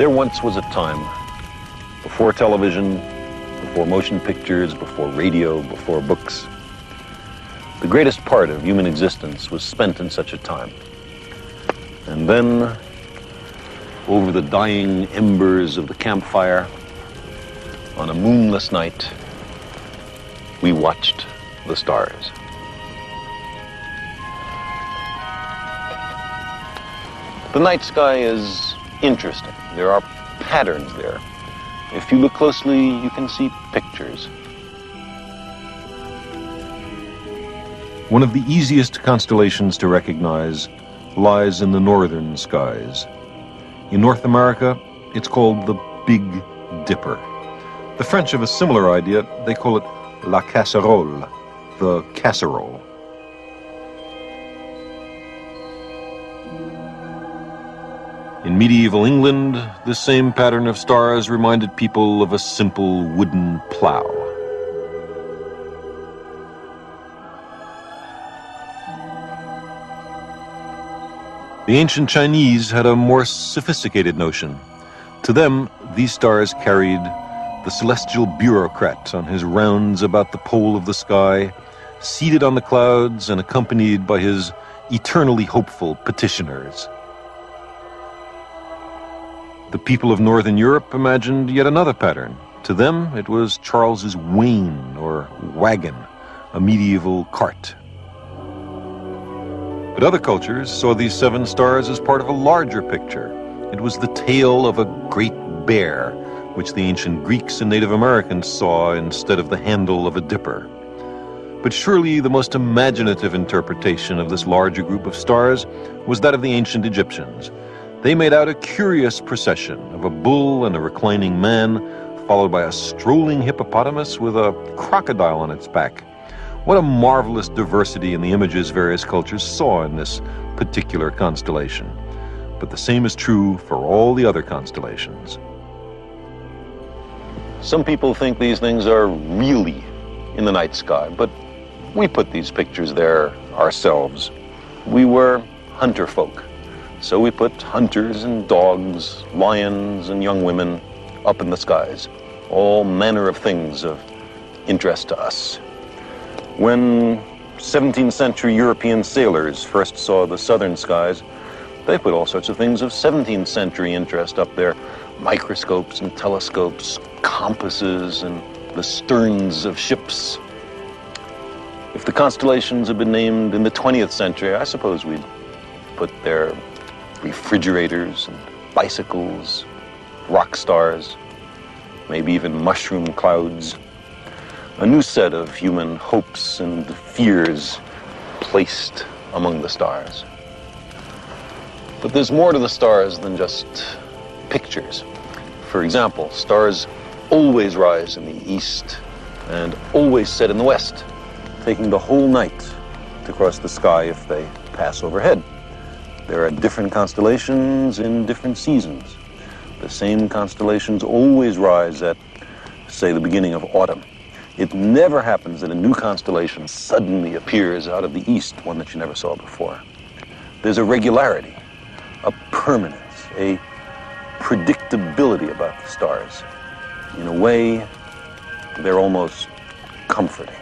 There once was a time, before television, before motion pictures, before radio, before books. The greatest part of human existence was spent in such a time. And then, over the dying embers of the campfire, on a moonless night, we watched the stars. The night sky is interesting. There are patterns there. If you look closely, you can see pictures. One of the easiest constellations to recognize lies in the northern skies. In North America, it's called the Big Dipper. The French have a similar idea. They call it la casserole, the casserole. In medieval England, this same pattern of stars reminded people of a simple wooden plow. The ancient Chinese had a more sophisticated notion. To them, these stars carried the celestial bureaucrat on his rounds about the pole of the sky, seated on the clouds and accompanied by his eternally hopeful petitioners. The people of Northern Europe imagined yet another pattern. To them, it was Charles's wain, or wagon, a medieval cart. But other cultures saw these seven stars as part of a larger picture. It was the tail of a great bear, which the ancient Greeks and Native Americans saw instead of the handle of a dipper. But surely the most imaginative interpretation of this larger group of stars was that of the ancient Egyptians. They made out a curious procession of a bull and a reclining man, followed by a strolling hippopotamus with a crocodile on its back. What a marvelous diversity in the images various cultures saw in this particular constellation. But the same is true for all the other constellations. Some people think these things are really in the night sky, but we put these pictures there ourselves. We were hunter folk. So we put hunters and dogs, lions and young women up in the skies, all manner of things of interest to us. When 17th century European sailors first saw the southern skies, they put all sorts of things of 17th century interest up there, microscopes and telescopes, compasses and the sterns of ships. If the constellations had been named in the 20th century, I suppose we'd put their refrigerators and bicycles, rock stars, maybe even mushroom clouds. A new set of human hopes and fears placed among the stars. But there's more to the stars than just pictures. For example, stars always rise in the east and always set in the west, taking the whole night to cross the sky if they pass overhead. There are different constellations in different seasons. The same constellations always rise at, say, the beginning of autumn. It never happens that a new constellation suddenly appears out of the east, one that you never saw before. There's a regularity, a permanence, a predictability about the stars. In a way, they're almost comforting.